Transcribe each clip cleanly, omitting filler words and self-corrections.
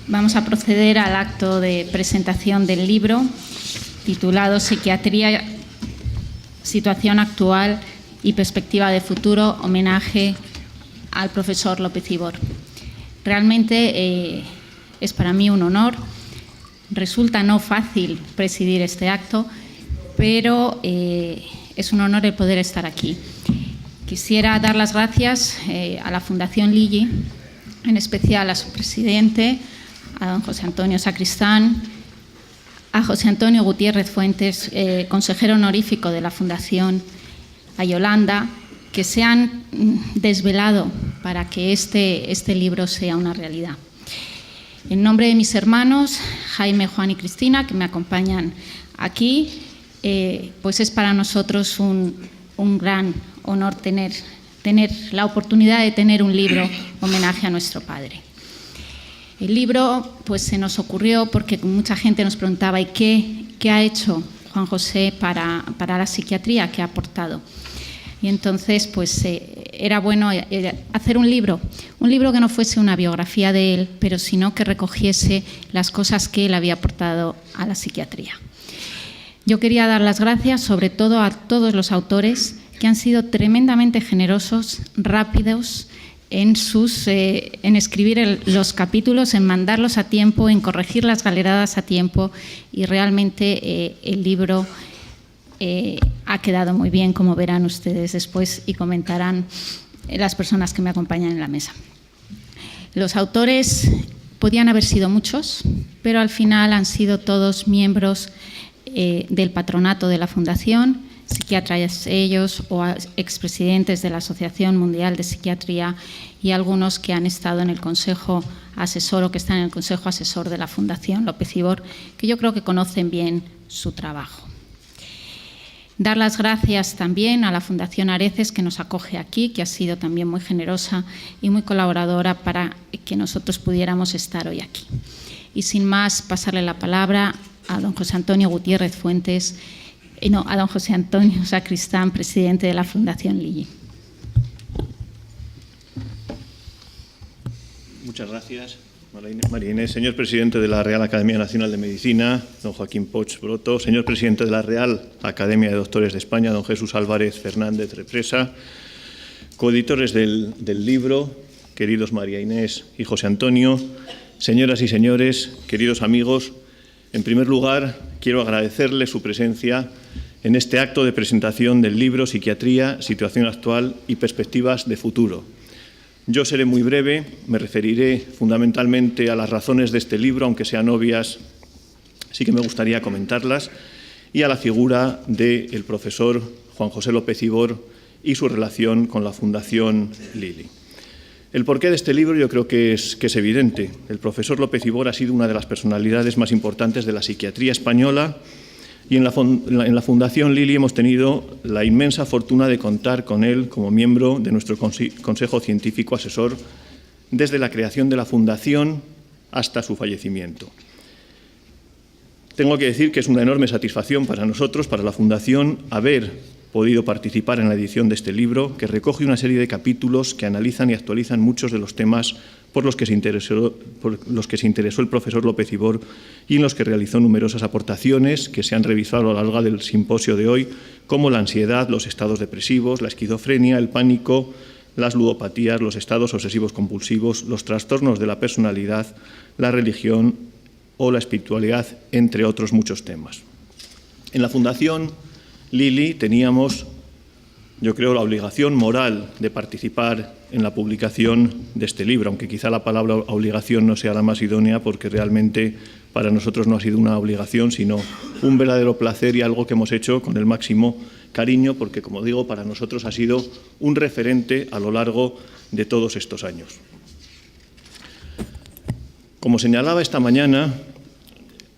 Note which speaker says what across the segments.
Speaker 1: Vamos a proceder al acto de presentación del libro titulado Psiquiatría, situación actual y perspectiva de futuro, homenaje al profesor López Ibor. Realmente es para mí un honor. Resulta no fácil presidir este acto, pero es un honor el poder estar aquí. Quisiera dar las gracias a la Fundación Lili, en especial a su presidente, a don José Antonio Sacristán, a José Antonio Gutiérrez Fuentes, consejero honorífico de la Fundación, a Yolanda, que se han desvelado para que este libro sea una realidad. En nombre de mis hermanos, Jaime, Juan y Cristina, que me acompañan aquí, pues es para nosotros un gran honor tener la oportunidad de tener un libro homenaje a nuestro padre. El libro pues se nos ocurrió porque mucha gente nos preguntaba ¿y qué ha hecho Juan José para la psiquiatría? ¿Qué ha aportado? Y entonces pues era bueno hacer un libro que no fuese una biografía de él, pero sino que recogiese las cosas que él había aportado a la psiquiatría. Yo quería dar las gracias sobre todo a todos los autores que han sido tremendamente generosos, rápidos en escribir los capítulos, en mandarlos a tiempo, en corregir las galeradas a tiempo, y realmente el libro ha quedado muy bien, como verán ustedes después y comentarán las personas que me acompañan en la mesa. Los autores podían haber sido muchos, pero al final han sido todos miembros del patronato de la Fundación, psiquiatras ellos o expresidentes de la Asociación Mundial de Psiquiatría, y algunos que han estado en el Consejo Asesor o que están en el Consejo Asesor de la Fundación López Ibor, que yo creo que conocen bien su trabajo. Dar las gracias también a la Fundación Areces, que nos acoge aquí, que ha sido también muy generosa y muy colaboradora para que nosotros pudiéramos estar hoy aquí. Y sin más, pasarle la palabra a don José Antonio Gutiérrez Fuentes, a don José Antonio Sacristán, presidente de la Fundación Lili.
Speaker 2: Muchas gracias, María Inés. Señor presidente de la Real Academia Nacional de Medicina, don Joaquín Poch Broto. Señor presidente de la Real Academia de Doctores de España, don Jesús Álvarez Fernández Represa. Coeditores del libro, queridos María Inés y José Antonio. Señoras y señores, queridos amigos, en primer lugar, quiero agradecerles su presencia en este acto de presentación del libro Psiquiatría, situación actual y perspectivas de futuro. Yo seré muy breve, me referiré fundamentalmente a las razones de este libro, aunque sean obvias, sí que me gustaría comentarlas, y a la figura del profesor Juan José López Ibor y su relación con la Fundación Lili. El porqué de este libro yo creo que es evidente. El profesor López Ibor ha sido una de las personalidades más importantes de la psiquiatría española, y en la Fundación Lili hemos tenido la inmensa fortuna de contar con él como miembro de nuestro Consejo Científico Asesor desde la creación de la Fundación hasta su fallecimiento. Tengo que decir que es una enorme satisfacción para nosotros, para la Fundación, haber podido participar en la edición de este libro, que recoge una serie de capítulos que analizan y actualizan muchos de los temas por los que se interesó el profesor López Ibor, y en los que realizó numerosas aportaciones que se han revisado a lo largo del simposio de hoy, como la ansiedad, los estados depresivos, la esquizofrenia, el pánico, las ludopatías, los estados obsesivos compulsivos, los trastornos de la personalidad, la religión o la espiritualidad, entre otros muchos temas. En la Fundación Lili teníamos, yo creo, la obligación moral de participar en la publicación de este libro, aunque quizá la palabra obligación no sea la más idónea, porque realmente para nosotros no ha sido una obligación, sino un verdadero placer y algo que hemos hecho con el máximo cariño, porque, como digo, para nosotros ha sido un referente a lo largo de todos estos años. Como señalaba esta mañana,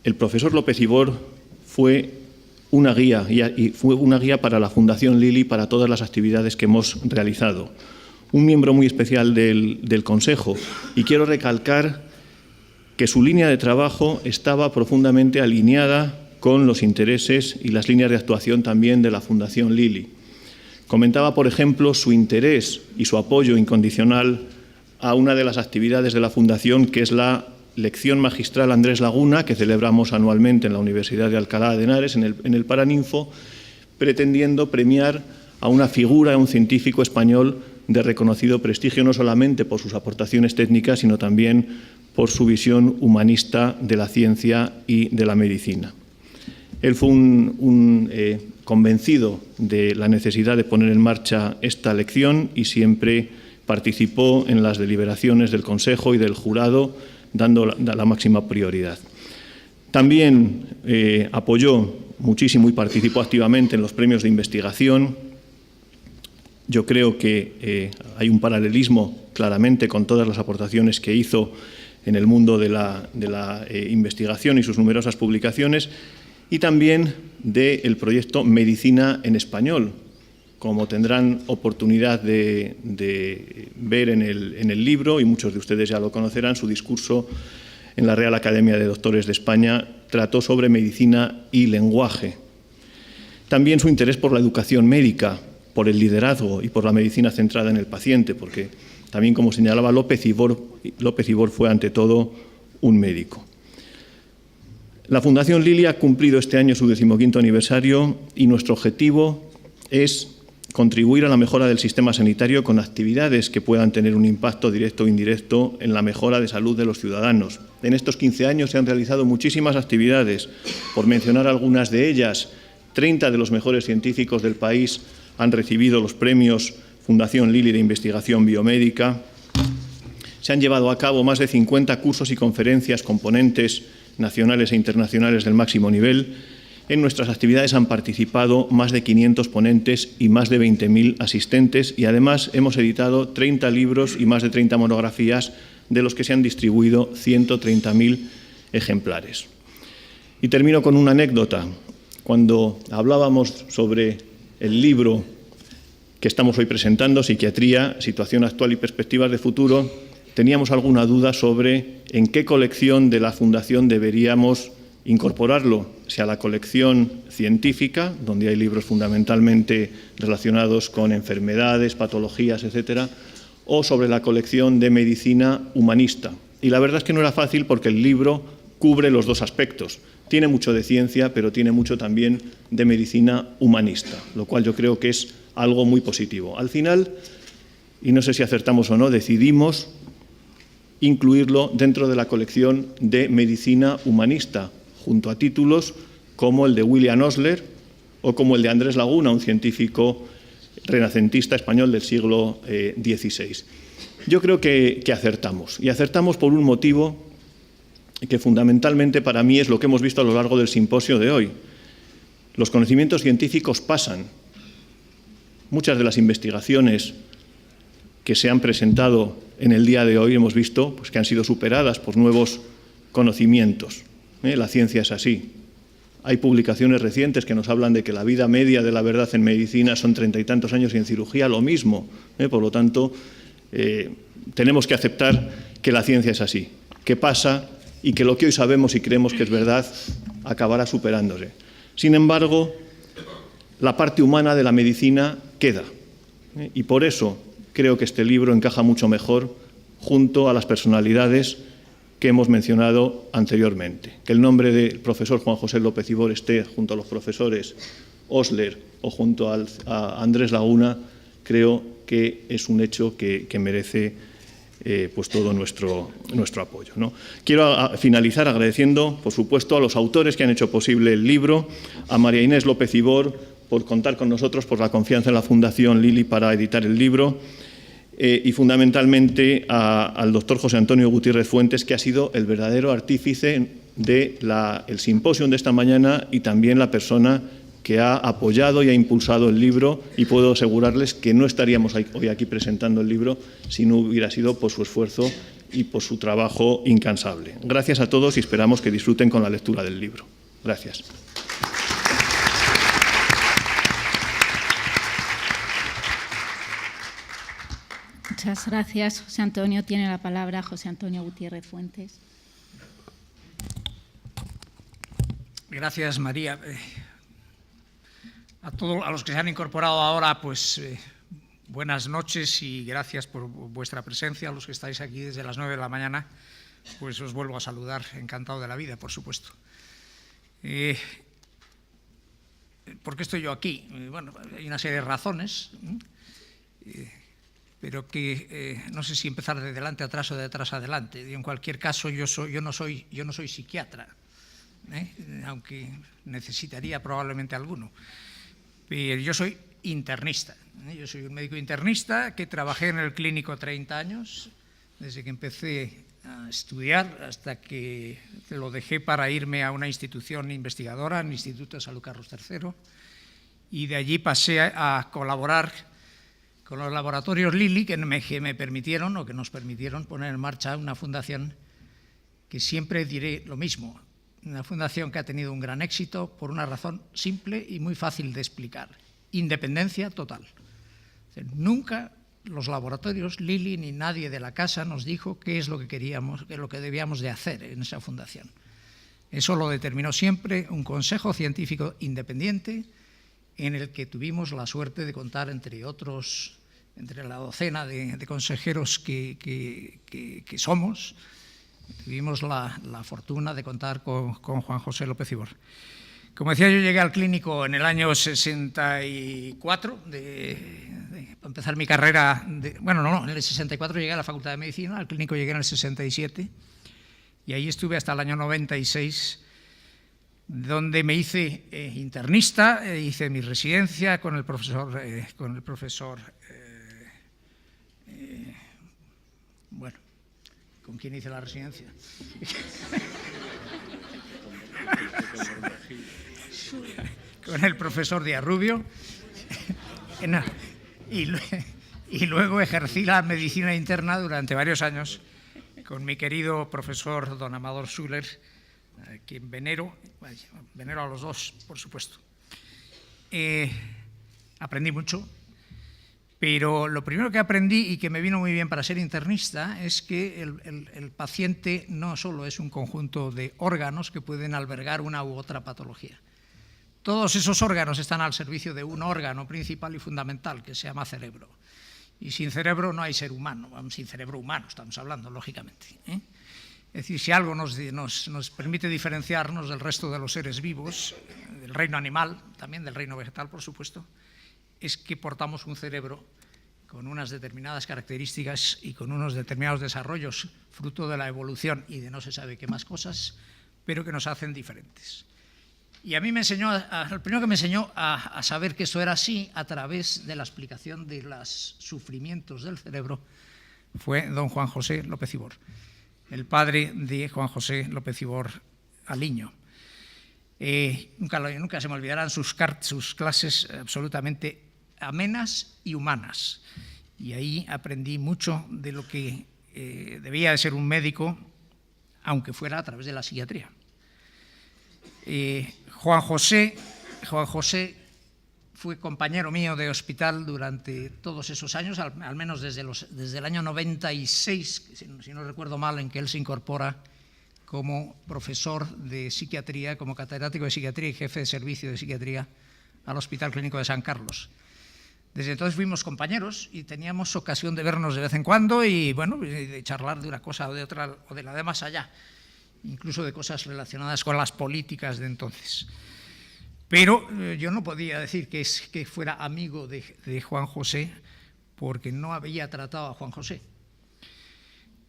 Speaker 2: el profesor López Ibor fue una guía, y fue una guía para la Fundación Lili, para todas las actividades que hemos realizado. Un miembro muy especial del Consejo, y quiero recalcar que su línea de trabajo estaba profundamente alineada con los intereses y las líneas de actuación también de la Fundación Lili. Comentaba, por ejemplo, su interés y su apoyo incondicional a una de las actividades de la Fundación, que es la lección magistral Andrés Laguna, que celebramos anualmente en la Universidad de Alcalá de Henares, en el Paraninfo, pretendiendo premiar a una figura, a un científico español de reconocido prestigio, no solamente por sus aportaciones técnicas, sino también por su visión humanista de la ciencia y de la medicina. Él fue un convencido de la necesidad de poner en marcha esta lección y siempre participó en las deliberaciones del Consejo y del jurado, dando la máxima prioridad. También apoyó muchísimo y participó activamente en los premios de investigación. Yo creo que hay un paralelismo claramente con todas las aportaciones que hizo en el mundo de la investigación y sus numerosas publicaciones, y también del proyecto Medicina en Español, como tendrán oportunidad de ver en el libro, y muchos de ustedes ya lo conocerán. Su discurso en la Real Academia de Doctores de España trató sobre medicina y lenguaje. También su interés por la educación médica, por el liderazgo y por la medicina centrada en el paciente, porque también, como señalaba López Ibor fue ante todo un médico. La Fundación Lili ha cumplido este año su 15º aniversario y nuestro objetivo es contribuir a la mejora del sistema sanitario con actividades que puedan tener un impacto directo o indirecto en la mejora de salud de los ciudadanos. En estos 15 años se han realizado muchísimas actividades. Por mencionar algunas de ellas, 30 de los mejores científicos del país han recibido los premios Fundación Lili de Investigación Biomédica. Se han llevado a cabo más de 50 cursos y conferencias con ponentes nacionales e internacionales del máximo nivel. En nuestras actividades han participado más de 500 ponentes y más de 20.000 asistentes, y además hemos editado 30 libros y más de 30 monografías, de los que se han distribuido 130.000 ejemplares. Y termino con una anécdota. Cuando hablábamos sobre el libro que estamos hoy presentando, Psiquiatría, situación actual y perspectivas de futuro, teníamos alguna duda sobre en qué colección de la Fundación deberíamos incorporarlo, si a la colección científica, donde hay libros fundamentalmente relacionados con enfermedades, patologías, etcétera, o sobre la colección de medicina humanista. Y la verdad es que no era fácil, porque el libro cubre los dos aspectos. Tiene mucho de ciencia, pero tiene mucho también de medicina humanista, lo cual yo creo que es algo muy positivo. Al final, y no sé si acertamos o no, decidimos incluirlo dentro de la colección de medicina humanista, junto a títulos como el de William Osler o como el de Andrés Laguna, un científico renacentista español del siglo XVI. Yo creo que acertamos, y acertamos por un motivo que fundamentalmente para mí es lo que hemos visto a lo largo del simposio de hoy. Los conocimientos científicos pasan. Muchas de las investigaciones que se han presentado en el día de hoy hemos visto pues, que han sido superadas por nuevos conocimientos. La ciencia es así. Hay publicaciones recientes que nos hablan de que la vida media de la verdad en medicina son 30 y tantos años, y en cirugía lo mismo. Por lo tanto, tenemos que aceptar que la ciencia es así, que pasa, y que lo que hoy sabemos y creemos que es verdad acabará superándose. Sin embargo, la parte humana de la medicina queda. Y por eso creo que este libro encaja mucho mejor junto a las personalidades que hemos mencionado anteriormente. Que el nombre del profesor Juan José López Ibor esté junto a los profesores Osler o junto a Andrés Laguna, creo que es un hecho que merece pues todo nuestro apoyo, ¿no? Quiero finalizar agradeciendo, por supuesto, a los autores que han hecho posible el libro, a María Inés López Ibor por contar con nosotros, por la confianza en la Fundación Lili para editar el libro, y fundamentalmente al doctor José Antonio Gutiérrez Fuentes, que ha sido el verdadero artífice del simposio de esta mañana, y también la persona que ha apoyado y ha impulsado el libro, y puedo asegurarles que no estaríamos hoy aquí presentando el libro si no hubiera sido por su esfuerzo y por su trabajo incansable. Gracias a todos y esperamos que disfruten con la lectura del libro. Gracias.
Speaker 1: Muchas gracias, José Antonio. Tiene la palabra José Antonio Gutiérrez Fuentes.
Speaker 3: Gracias, María. A los que se han incorporado ahora, pues buenas noches y gracias por vuestra presencia, a los que estáis aquí desde las 9 de la mañana. pues os vuelvo a saludar, encantado de la vida, por supuesto. ¿Por qué estoy yo aquí? Bueno, hay una serie de razones, pero que no sé si empezar de delante atrás o de atrás adelante. Y en cualquier caso, yo no soy psiquiatra, aunque necesitaría probablemente alguno. Pero yo soy internista. Yo soy un médico internista que trabajé en el clínico 30 años, desde que empecé a estudiar hasta que lo dejé para irme a una institución investigadora, el Instituto de Salud Carlos III, y de allí pasé a colaborar con los laboratorios Lilly, que me permitieron o que nos permitieron poner en marcha una fundación que siempre diré lo mismo, una fundación que ha tenido un gran éxito por una razón simple y muy fácil de explicar: independencia total. Nunca los laboratorios Lilly ni nadie de la casa nos dijo qué es lo que queríamos, qué es lo que debíamos de hacer en esa fundación. Eso lo determinó siempre un consejo científico independiente, en el que tuvimos la suerte de contar, entre otros, entre la docena de consejeros que somos, tuvimos la fortuna de contar con Juan José López Ibor. Como decía, yo llegué al clínico en el año 64, para empezar mi carrera, en el 64 llegué a la Facultad de Medicina, al clínico llegué en el 67, y ahí estuve hasta el año 96, donde me hice internista, hice mi residencia con el profesor, ¿con quién hice la residencia? Con el profesor Díaz Rubio, y luego ejercí la medicina interna durante varios años con mi querido profesor don Amador Schuller, a quien venero a los dos, por supuesto. Aprendí mucho, pero lo primero que aprendí y que me vino muy bien para ser internista es que el paciente no solo es un conjunto de órganos que pueden albergar una u otra patología. Todos esos órganos están al servicio de un órgano principal y fundamental que se llama cerebro. Y sin cerebro no hay ser humano, sin cerebro humano estamos hablando, lógicamente. Es decir, si algo nos permite diferenciarnos del resto de los seres vivos, del reino animal, también del reino vegetal, por supuesto, es que portamos un cerebro con unas determinadas características y con unos determinados desarrollos, fruto de la evolución y de no se sabe qué más cosas, pero que nos hacen diferentes. Y a mí me enseñó, el primero que me enseñó a saber que eso era así a través de la explicación de los sufrimientos del cerebro fue don Juan José López Ibor, el padre de Juan José López Ibor Aliño. Nunca se me olvidarán sus clases absolutamente amenas y humanas. Y ahí aprendí mucho de lo que debía de ser un médico, aunque fuera a través de la psiquiatría. Juan José fue compañero mío de hospital durante todos esos años, al menos desde el año 96, si no recuerdo mal, en que él se incorpora como profesor de psiquiatría, como catedrático de psiquiatría y jefe de servicio de psiquiatría al Hospital Clínico de San Carlos. Desde entonces fuimos compañeros y teníamos ocasión de vernos de vez en cuando y, bueno, de charlar de una cosa o de otra o de la de más allá, incluso de cosas relacionadas con las políticas de entonces. Pero yo no podía decir que fuera amigo de Juan José porque no había tratado a Juan José.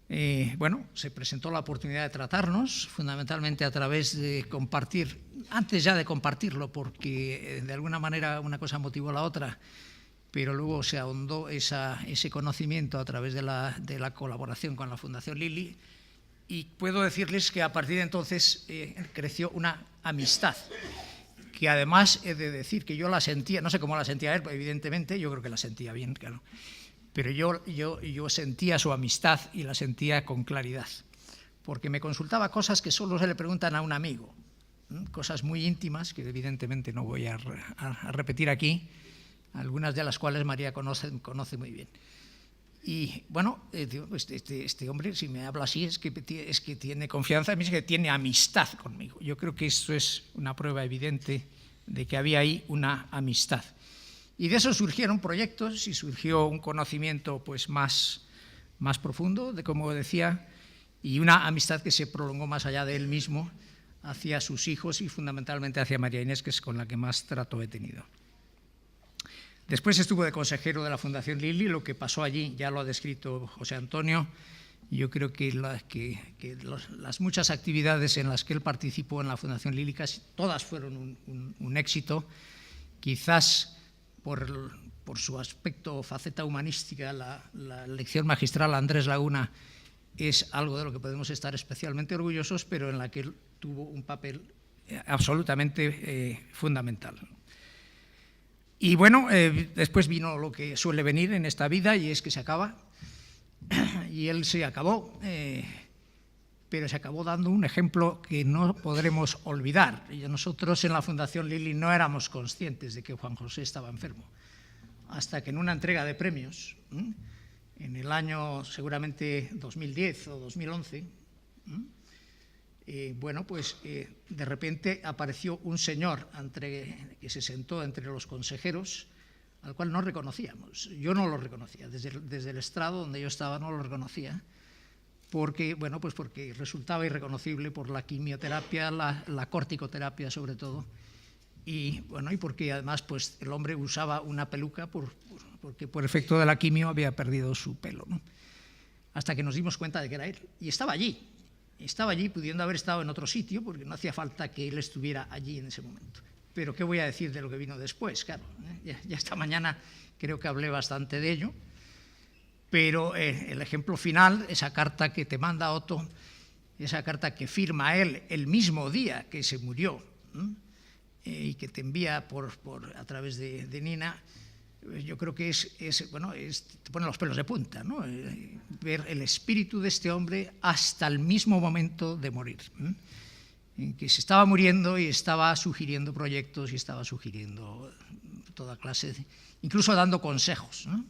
Speaker 3: Se presentó la oportunidad de tratarnos, fundamentalmente a través de compartir, antes ya de compartirlo, porque de alguna manera una cosa motivó la otra, pero luego se ahondó ese conocimiento a través de la colaboración con la Fundación Lilly, y puedo decirles que a partir de entonces creció una amistad, que además he de decir que yo la sentía, no sé cómo la sentía él, evidentemente, yo creo que la sentía bien, claro, pero yo sentía su amistad y la sentía con claridad, porque me consultaba cosas que solo se le preguntan a un amigo, cosas muy íntimas que evidentemente no voy a repetir aquí, algunas de las cuales María conoce muy bien. Y bueno, este hombre, si me habla así, es que tiene confianza en mí, es que tiene amistad conmigo. Yo creo que esto es una prueba evidente de que había ahí una amistad. Y de eso surgieron proyectos y surgió un conocimiento pues más profundo, como decía, y una amistad que se prolongó más allá de él mismo hacia sus hijos y fundamentalmente hacia María Inés, que es con la que más trato he tenido. Después estuvo de consejero de la Fundación Lili. Lo que pasó allí ya lo ha descrito José Antonio. Yo creo que las muchas actividades en las que él participó en la Fundación Lili, casi todas fueron un éxito. Quizás por su aspecto, faceta humanística, la lección magistral a Andrés Laguna es algo de lo que podemos estar especialmente orgullosos, pero en la que él tuvo un papel absolutamente fundamental. Y bueno, después vino lo que suele venir en esta vida, y es que se acaba. Y él se acabó, pero se acabó dando un ejemplo que no podremos olvidar. Y nosotros en la Fundación Lili no éramos conscientes de que Juan José estaba enfermo, hasta que en una entrega de premios, en el año seguramente 2010 o 2011, de repente apareció un señor que se sentó entre los consejeros, al cual no reconocíamos. Yo no lo reconocía, desde el estrado donde yo estaba no lo reconocía, porque resultaba irreconocible por la quimioterapia, la corticoterapia sobre todo, y porque además pues el hombre usaba una peluca porque por efecto de la quimio había perdido su pelo, ¿no? Hasta que nos dimos cuenta de que era él, y estaba allí pudiendo haber estado en otro sitio, porque no hacía falta que él estuviera allí en ese momento. Pero ¿qué voy a decir de lo que vino después? Claro, ya esta mañana creo que hablé bastante de ello, pero el ejemplo final, esa carta que te manda Otto, esa carta que firma él el mismo día que se murió, y que te envía a través de Nina, yo creo que te pone los pelos de punta, ¿no? Ver el espíritu de este hombre hasta el mismo momento de morir, en que se estaba muriendo y estaba sugiriendo proyectos y estaba sugiriendo toda clase, incluso dando consejos, ¿no?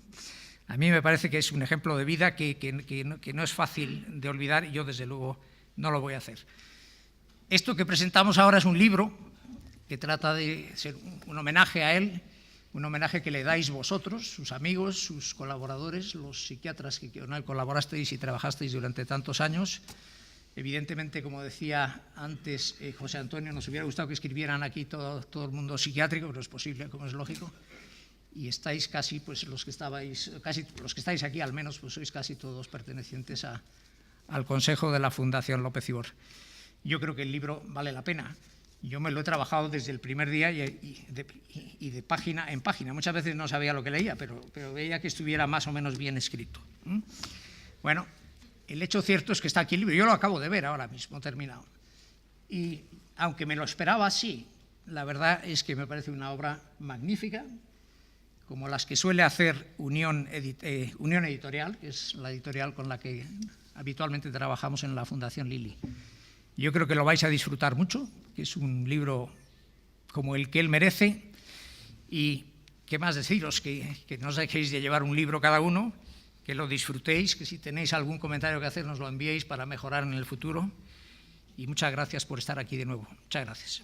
Speaker 3: A mí me parece que es un ejemplo de vida que no es fácil de olvidar, y yo desde luego no lo voy a hacer. Esto que presentamos ahora es un libro que trata de ser un homenaje a él, un homenaje que le dais vosotros, sus amigos, sus colaboradores, los psiquiatras que con él colaborasteis y trabajasteis durante tantos años. Evidentemente, como decía antes José Antonio, nos hubiera gustado que escribieran aquí todo el mundo psiquiátrico, pero es posible, como es lógico. Y estáis casi, pues los que estáis aquí al menos, pues sois casi todos pertenecientes al Consejo de la Fundación López Ibor. Yo creo que el libro vale la pena. Yo me lo he trabajado desde el primer día y de página en página. Muchas veces no sabía lo que leía, pero veía que estuviera más o menos bien escrito. Bueno, el hecho cierto es que está aquí el libro. Yo lo acabo de ver ahora mismo, terminado. Y aunque me lo esperaba así, la verdad es que me parece una obra magnífica, como las que suele hacer Unión Editorial, que es la editorial con la que habitualmente trabajamos en la Fundación Lili. Yo creo que lo vais a disfrutar mucho, que es un libro como el que él merece. Y qué más deciros, que no os dejéis de llevar un libro cada uno, que lo disfrutéis, que si tenéis algún comentario que hacer nos lo enviéis para mejorar en el futuro. Y muchas gracias por estar aquí de nuevo. Muchas gracias.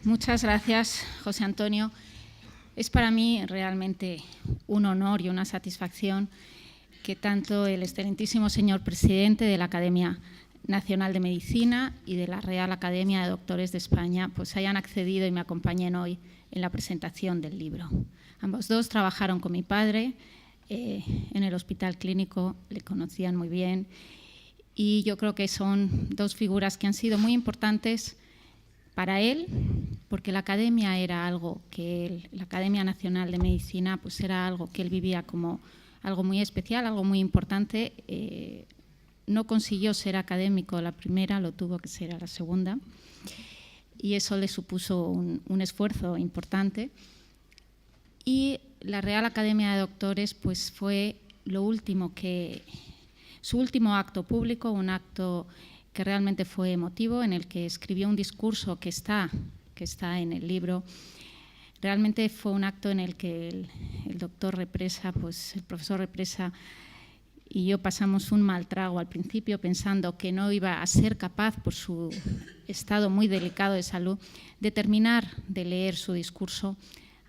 Speaker 1: Muchas gracias, José Antonio. Es para mí realmente un honor y una satisfacción que tanto el excelentísimo señor presidente de la Academia Nacional de Medicina y de la Real Academia de Doctores de España pues hayan accedido y me acompañen hoy en la presentación del libro. Ambos dos trabajaron con mi padre en el Hospital Clínico, le conocían muy bien, y yo creo que son dos figuras que han sido muy importantes para él, porque la academia era algo que la Academia Nacional de Medicina pues era algo que él vivía como algo muy especial, algo muy importante. No consiguió ser académico la primera, lo tuvo que ser a la segunda, y eso le supuso un esfuerzo importante. Y la Real Academia de Doctores pues fue su último acto público, un acto que realmente fue emotivo, en el que escribió un discurso que está en el libro. Realmente fue un acto en el que el doctor Represa, pues el profesor Represa y yo pasamos un mal trago al principio, pensando que no iba a ser capaz, por su estado muy delicado de salud, de terminar de leer su discurso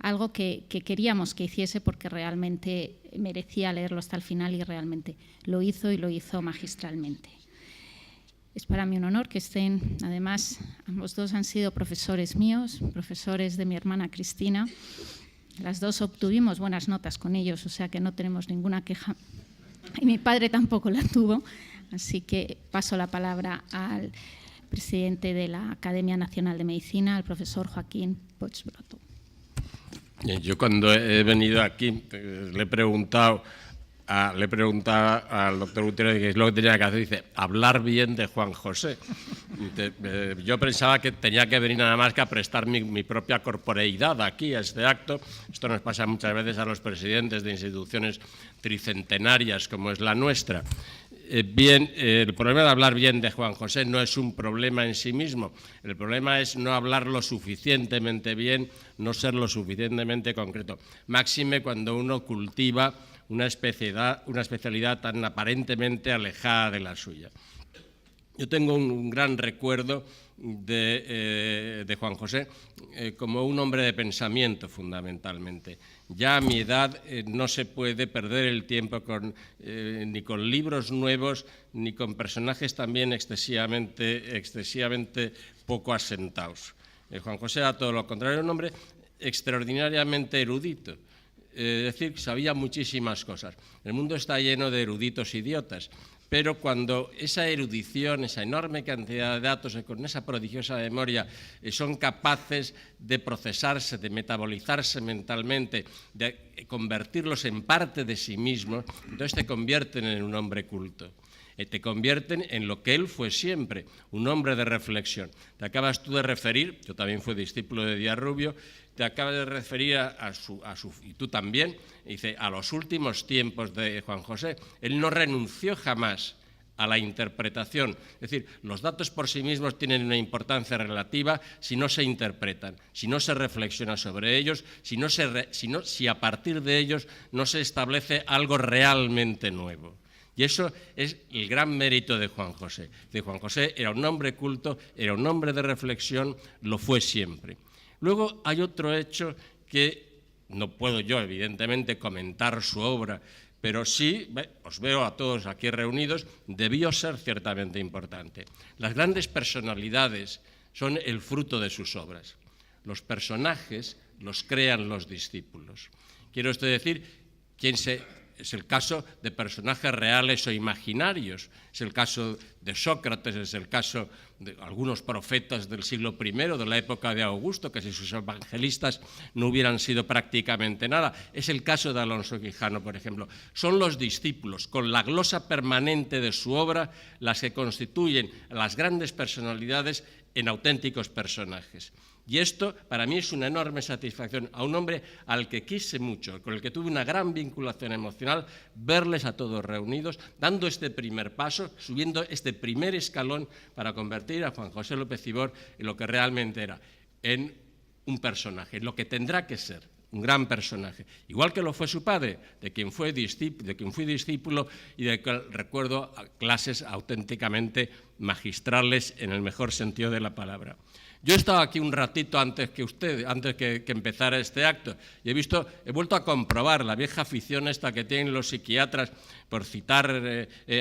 Speaker 1: algo que queríamos que hiciese porque realmente merecía leerlo hasta el final y realmente lo hizo y lo hizo magistralmente. Es para mí un honor que estén, además, ambos dos han sido profesores míos, profesores de mi hermana Cristina. Las dos obtuvimos buenas notas con ellos, o sea que no tenemos ninguna queja. Y mi padre tampoco la tuvo, así que paso la palabra al presidente de la Academia Nacional de Medicina, al profesor Joaquín Poch Broto.
Speaker 4: Yo cuando he venido aquí le he preguntado al doctor Gutiérrez qué es lo que tenía que hacer. Dice, hablar bien de Juan José. Yo pensaba que tenía que venir nada más que a prestar mi propia corporeidad aquí a este acto. Esto nos pasa muchas veces a los presidentes de instituciones tricentenarias como es la nuestra. Bien, el problema de hablar bien de Juan José no es un problema en sí mismo. El problema es no hablar lo suficientemente bien, no ser lo suficientemente concreto. Máxime cuando uno cultiva una especialidad tan aparentemente alejada de la suya. Yo tengo un gran recuerdo de Juan José como un hombre de pensamiento, fundamentalmente. Ya a mi edad no se puede perder el tiempo ni con libros nuevos, ni con personajes también excesivamente poco asentados. Juan José era todo lo contrario, un hombre extraordinariamente erudito. Es decir, sabía muchísimas cosas. El mundo está lleno de eruditos idiotas, pero cuando esa erudición, esa enorme cantidad de datos, con esa prodigiosa memoria, son capaces de procesarse, de metabolizarse mentalmente, de convertirlos en parte de sí mismos, entonces te convierten en un hombre culto. Te convierten en lo que él fue siempre, un hombre de reflexión. Te acabas tú de referir, yo también fui discípulo de Díaz Rubio, te acabas de referir y tú también, dice, a los últimos tiempos de Juan José. Él no renunció jamás a la interpretación. Es decir, los datos por sí mismos tienen una importancia relativa si no se interpretan, si no se reflexiona sobre ellos, si a partir de ellos no se establece algo realmente nuevo. Y eso es el gran mérito de Juan José. Juan José era un hombre culto, era un hombre de reflexión, lo fue siempre. Luego hay otro hecho que no puedo yo, evidentemente, comentar su obra, pero sí, os veo a todos aquí reunidos, debió ser ciertamente importante. Las grandes personalidades son el fruto de sus obras. Los personajes los crean los discípulos. Quiero esto decir, es el caso de personajes reales o imaginarios, es el caso de Sócrates, es el caso de algunos profetas del siglo I, de la época de Augusto, que si sus evangelistas no hubieran sido prácticamente nada. Es el caso de Alonso Quijano, por ejemplo. Son los discípulos, con la glosa permanente de su obra, las que constituyen las grandes personalidades en auténticos personajes. Y esto para mí es una enorme satisfacción a un hombre al que quise mucho, con el que tuve una gran vinculación emocional, verles a todos reunidos, dando este primer paso, subiendo este primer escalón para convertir a Juan José López Cibor en lo que realmente era, en un personaje, en lo que tendrá que ser, un gran personaje. Igual que lo fue su padre, de quien fui discípulo y de que recuerdo clases auténticamente magistrales en el mejor sentido de la palabra. Yo he estado aquí un ratito antes que empezara este acto, y he vuelto a comprobar la vieja afición esta que tienen los psiquiatras por citar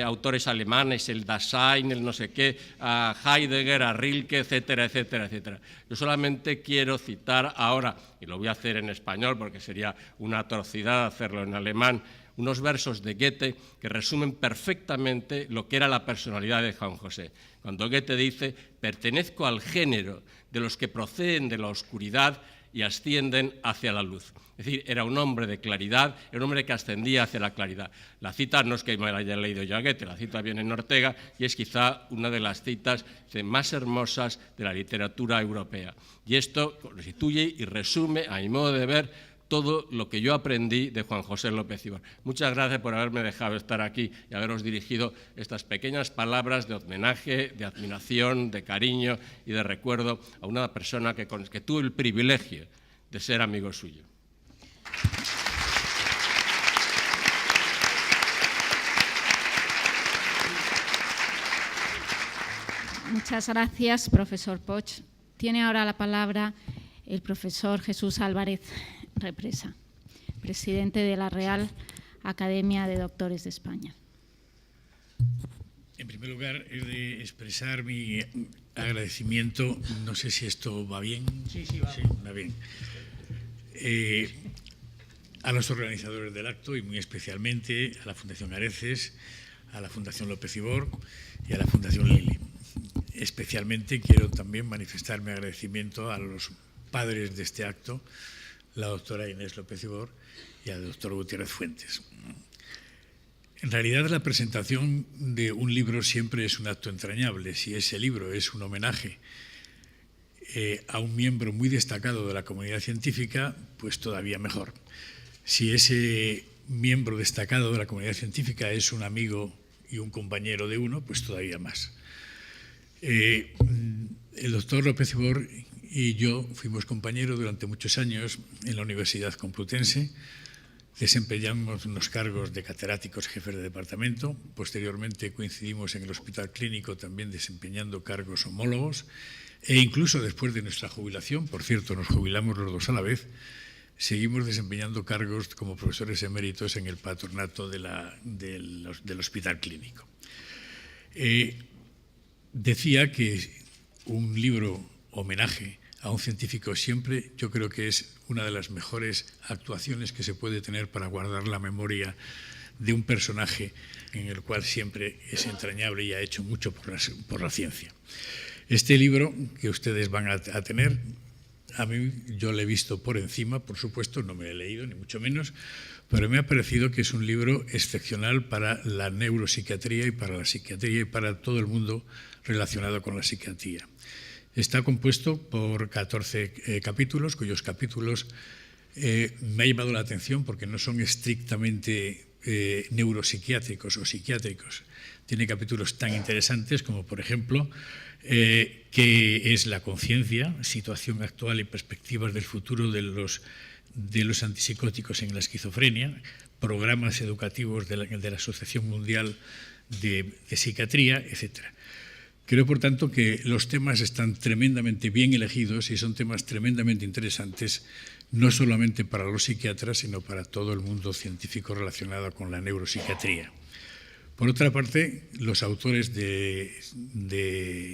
Speaker 4: autores alemanes, el Dasein, el no sé qué, a Heidegger, a Rilke, etcétera, etcétera, etcétera. Yo solamente quiero citar ahora, y lo voy a hacer en español porque sería una atrocidad hacerlo en alemán, unos versos de Goethe que resumen perfectamente lo que era la personalidad de Juan José. Cuando Goethe dice, pertenezco al género de los que proceden de la oscuridad y ascienden hacia la luz. Es decir, era un hombre de claridad, era un hombre que ascendía hacia la claridad. La cita no es que me la haya leído yo a Goethe, la cita viene en Ortega y es quizá una de las citas más hermosas de la literatura europea. Y esto constituye y resume, a mi modo de ver, todo lo que yo aprendí de Juan José López Cibor. Muchas gracias por haberme dejado estar aquí y haberos dirigido estas pequeñas palabras de homenaje, de admiración, de cariño y de recuerdo a una persona que tuve el privilegio de ser amigo suyo.
Speaker 1: Muchas gracias, profesor Poch. Tiene ahora la palabra el profesor Jesús Álvarez Represa, presidente de la Real Academia de Doctores de España.
Speaker 5: En primer lugar, he de expresar mi agradecimiento. No sé si esto va bien.
Speaker 3: Sí, va.
Speaker 5: Sí, va bien. A los organizadores del acto y muy especialmente a la Fundación Areces, a la Fundación López Ibor y a la Fundación Lili. Especialmente quiero también manifestar mi agradecimiento a los padres de este acto, la doctora Inés López Ibor y al doctor Gutiérrez Fuentes. En realidad, la presentación de un libro siempre es un acto entrañable. Si ese libro es un homenaje a un miembro muy destacado de la comunidad científica, pues todavía mejor. Si ese miembro destacado de la comunidad científica es un amigo y un compañero de uno, pues todavía más. El doctor López Ibor y yo fuimos compañeros durante muchos años en la Universidad Complutense. Desempeñamos unos cargos de catedráticos, jefes de departamento. Posteriormente coincidimos en el Hospital Clínico también desempeñando cargos homólogos e incluso después de nuestra jubilación, por cierto, nos jubilamos los dos a la vez, seguimos desempeñando cargos como profesores eméritos en el patronato del Hospital Clínico. Decía que un libro homenaje a un científico siempre, yo creo que es una de las mejores actuaciones que se puede tener para guardar la memoria de un personaje en el cual siempre es entrañable y ha hecho mucho por la ciencia. Este libro que ustedes van a tener, a mí yo lo he visto por encima, por supuesto, no me lo he leído, ni mucho menos, pero me ha parecido que es un libro excepcional para la neuropsiquiatría y para la psiquiatría y para todo el mundo relacionado con la psiquiatría. Está compuesto por 14 capítulos, cuyos capítulos me ha llamado la atención porque no son estrictamente neuropsiquiátricos o psiquiátricos. Tiene capítulos tan interesantes como, por ejemplo, qué es la conciencia, situación actual y perspectivas del futuro de los antipsicóticos en la esquizofrenia, programas educativos de la Asociación Mundial de Psiquiatría, etcétera. Creo, por tanto, que los temas están tremendamente bien elegidos y son temas tremendamente interesantes, no solamente para los psiquiatras, sino para todo el mundo científico relacionado con la neuropsiquiatría. Por otra parte, los autores de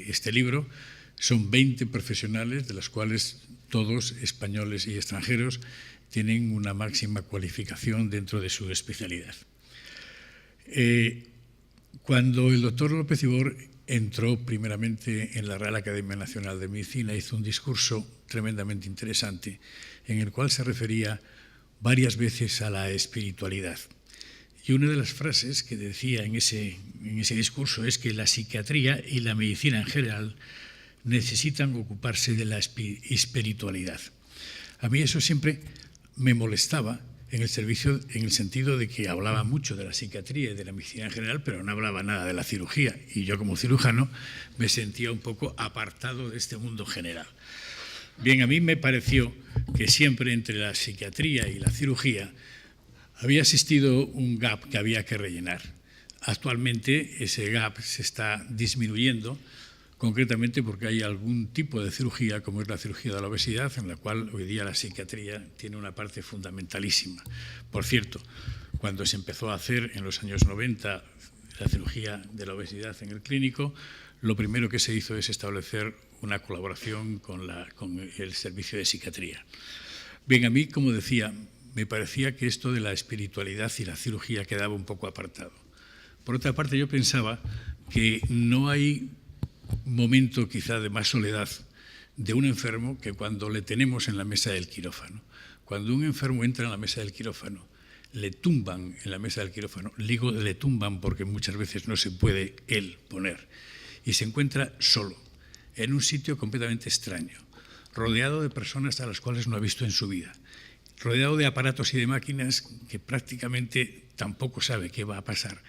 Speaker 5: este libro son 20 profesionales, de los cuales todos, españoles y extranjeros, tienen una máxima cualificación dentro de su especialidad. Cuando el doctor López Ibor entró primeramente en la Real Academia Nacional de Medicina, hizo un discurso tremendamente interesante en el cual se refería varias veces a la espiritualidad. Y una de las frases que decía en ese discurso es que la psiquiatría y la medicina en general necesitan ocuparse de la espiritualidad. A mí eso siempre me molestaba en el sentido de que hablaba mucho de la psiquiatría y de la medicina en general, pero no hablaba nada de la cirugía. Y yo, como cirujano, me sentía un poco apartado de este mundo general. Bien, a mí me pareció que siempre entre la psiquiatría y la cirugía había existido un gap que había que rellenar. Actualmente ese gap se está disminuyendo, concretamente porque hay algún tipo de cirugía, como es la cirugía de la obesidad, en la cual hoy día la psiquiatría tiene una parte fundamentalísima. Por cierto, cuando se empezó a hacer en los años 90 la cirugía de la obesidad en el clínico, lo primero que se hizo es establecer una colaboración con el servicio de psiquiatría. Bien, a mí, como decía, me parecía que esto de la espiritualidad y la cirugía quedaba un poco apartado. Por otra parte, yo pensaba que no hay momento quizá de más soledad de un enfermo que cuando le tenemos en la mesa del quirófano. Cuando un enfermo entra en la mesa del quirófano, le tumban en la mesa del quirófano, digo le tumban porque muchas veces no se puede él poner, y se encuentra solo, en un sitio completamente extraño, rodeado de personas a las cuales no ha visto en su vida, rodeado de aparatos y de máquinas que prácticamente tampoco sabe qué va a pasar.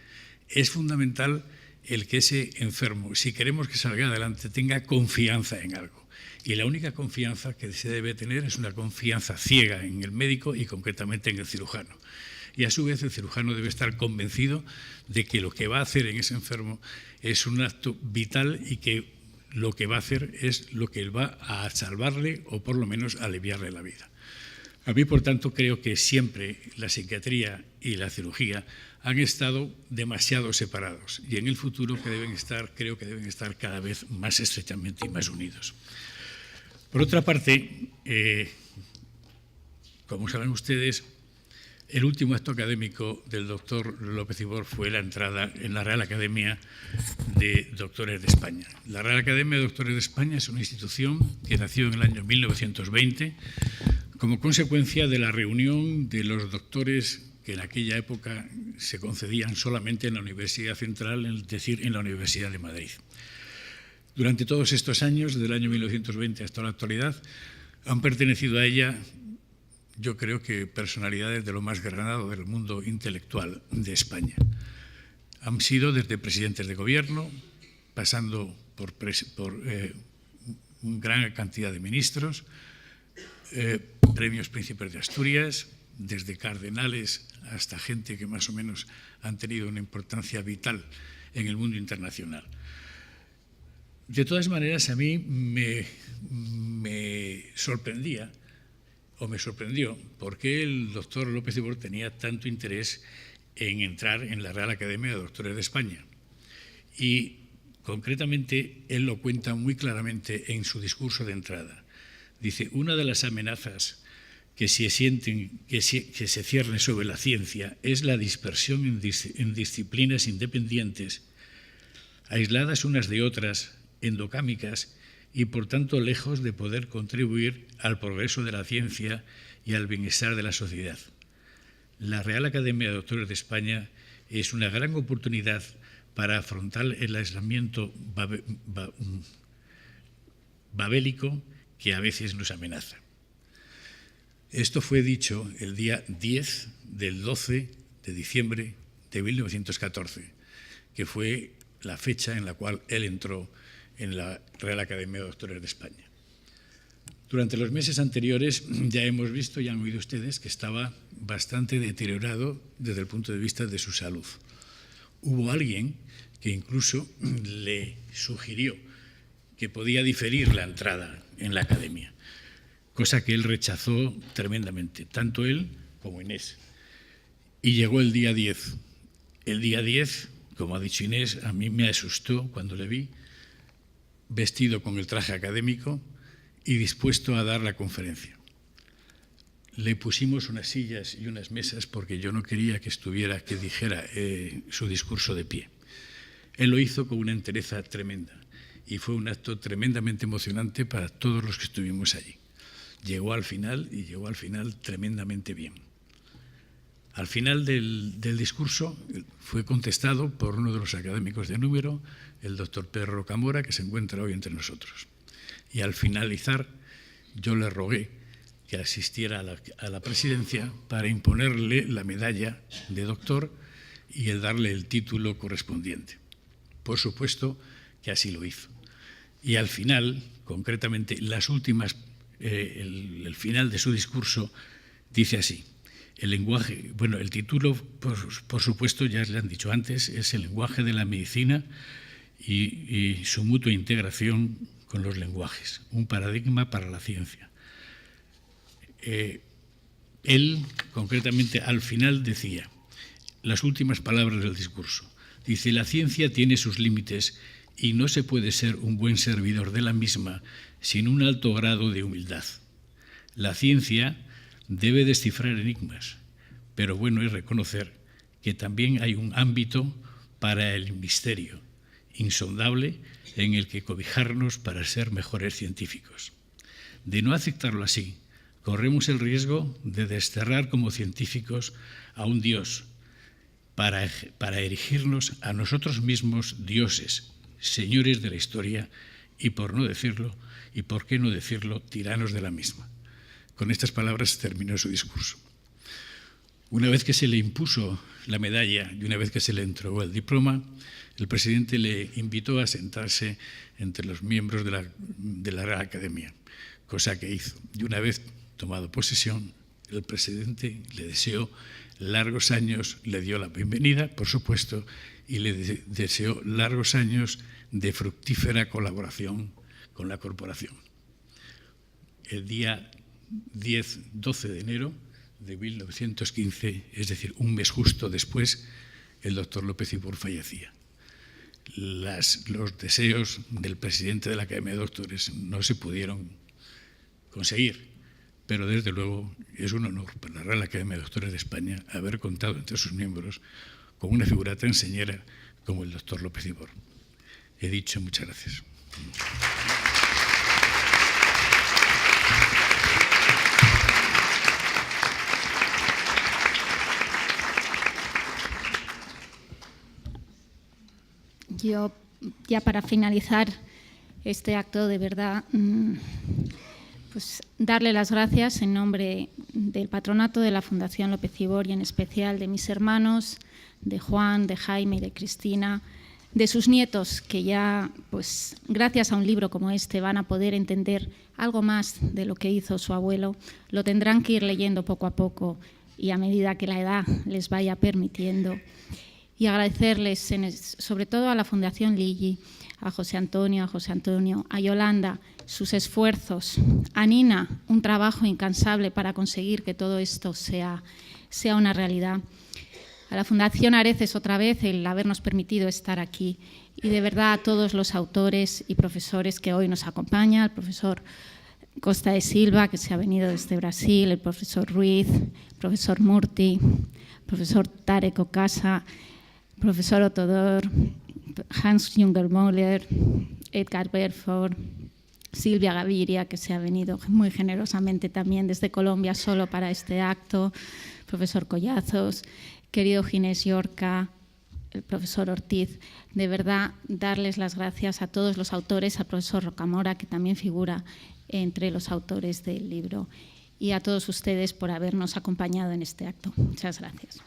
Speaker 5: Es fundamental el que ese enfermo, si queremos que salga adelante, tenga confianza en algo. Y la única confianza que se debe tener es una confianza ciega en el médico y concretamente en el cirujano. Y a su vez el cirujano debe estar convencido de que lo que va a hacer en ese enfermo es un acto vital y que lo que va a hacer es lo que va a salvarle o por lo menos aliviarle la vida. A mí, por tanto, creo que siempre la psiquiatría y la cirugía han estado demasiado separados y en el futuro creo que deben estar cada vez más estrechamente y más unidos. Por otra parte, como saben ustedes, el último acto académico del doctor López Ibor fue la entrada en la Real Academia de Doctores de España. La Real Academia de Doctores de España es una institución que nació en el año 1920 como consecuencia de la reunión de los doctores que en aquella época se concedían solamente en la Universidad Central, es decir, en la Universidad de Madrid. Durante todos estos años, desde el año 1920 hasta la actualidad, han pertenecido a ella, yo creo que personalidades de lo más granado del mundo intelectual de España. Han sido desde presidentes de gobierno, pasando por una gran cantidad de ministros, premios Príncipes de Asturias, desde cardenales hasta gente que más o menos han tenido una importancia vital en el mundo internacional. De todas maneras, a mí me sorprendió por qué el doctor López Ibor tenía tanto interés en entrar en la Real Academia de Doctores de España. Y concretamente, él lo cuenta muy claramente en su discurso de entrada. Dice, una de las amenazas que se cierne sobre la ciencia es la dispersión en disciplinas independientes, aisladas unas de otras, endocámicas y por tanto lejos de poder contribuir al progreso de la ciencia y al bienestar de la sociedad. La Real Academia de Doctores de España es una gran oportunidad para afrontar el aislamiento babélico que a veces nos amenaza. Esto fue dicho el día 10 del 12 de diciembre de 1914, que fue la fecha en la cual él entró en la Real Academia de Doctores de España. Durante los meses anteriores ya hemos visto y han oído ustedes que estaba bastante deteriorado desde el punto de vista de su salud. Hubo alguien que incluso le sugirió que podía diferir la entrada en la academia, cosa que él rechazó tremendamente, tanto él como Inés. Y llegó el día 10. El día 10, como ha dicho Inés, a mí me asustó cuando le vi vestido con el traje académico y dispuesto a dar la conferencia. Le pusimos unas sillas y unas mesas porque yo no quería que dijera su discurso de pie. Él lo hizo con una entereza tremenda y fue un acto tremendamente emocionante para todos los que estuvimos allí. Llegó al final tremendamente bien. Al final del discurso fue contestado por uno de los académicos de número, el doctor Pedro Rocamora, que se encuentra hoy entre nosotros. Y al finalizar, yo le rogué que asistiera a la presidencia para imponerle la medalla de doctor y el darle el título correspondiente. Por supuesto que así lo hizo. Y al final, concretamente, el final de su discurso dice así. El lenguaje, bueno, el título, por supuesto, ya le han dicho antes, es el lenguaje de la medicina y su mutua integración con los lenguajes, un paradigma para la ciencia. Él, concretamente, al final decía, las últimas palabras del discurso, dice, la ciencia tiene sus límites y no se puede ser un buen servidor de la misma sin un alto grado de humildad. La ciencia debe descifrar enigmas, pero bueno es reconocer que también hay un ámbito para el misterio, insondable, en el que cobijarnos para ser mejores científicos. De no aceptarlo así, corremos el riesgo de desterrar como científicos a un Dios para erigirnos a nosotros mismos dioses, señores de la historia y, por qué no decirlo, tiranos de la misma. Con estas palabras terminó su discurso. Una vez que se le impuso la medalla y una vez que se le entregó el diploma, el presidente le invitó a sentarse entre los miembros de la Real Academia, cosa que hizo. Y una vez tomado posesión, el presidente le deseó largos años, le dio la bienvenida, por supuesto, y le deseó largos años de fructífera colaboración con la corporación. El día 12 de enero de 1915, es decir, un mes justo después, el doctor López Ibor fallecía. Los deseos del presidente de la Academia de Doctores no se pudieron conseguir, pero desde luego es un honor para la Real Academia de Doctores de España haber contado entre sus miembros con una figura tan señera como el doctor López Ibor. He dicho, muchas gracias.
Speaker 1: Yo, ya para finalizar este acto, de verdad, pues darle las gracias en nombre del patronato de la Fundación López Ibor y en especial de mis hermanos, de Juan, de Jaime y de Cristina, de sus nietos, que ya, pues gracias a un libro como este, van a poder entender algo más de lo que hizo su abuelo. Lo tendrán que ir leyendo poco a poco y a medida que la edad les vaya permitiendo. Y agradecerles sobre todo a la Fundación Ligi, a José Antonio, a Yolanda, sus esfuerzos, a Nina, un trabajo incansable para conseguir que todo esto sea una realidad. A la Fundación Areces otra vez el habernos permitido estar aquí y de verdad a todos los autores y profesores que hoy nos acompañan, al profesor Costa de Silva, que se ha venido desde Brasil, el profesor Ruiz, el profesor Murti, el profesor Tarek Ocasa, profesor Otodor, Hans Jungermöller, Edgar Berford, Silvia Gaviria, que se ha venido muy generosamente también desde Colombia solo para este acto, profesor Collazos, querido Ginés Yorca, el profesor Ortiz. De verdad, darles las gracias a todos los autores, al profesor Rocamora, que también figura entre los autores del libro, y a todos ustedes por habernos acompañado en este acto. Muchas gracias.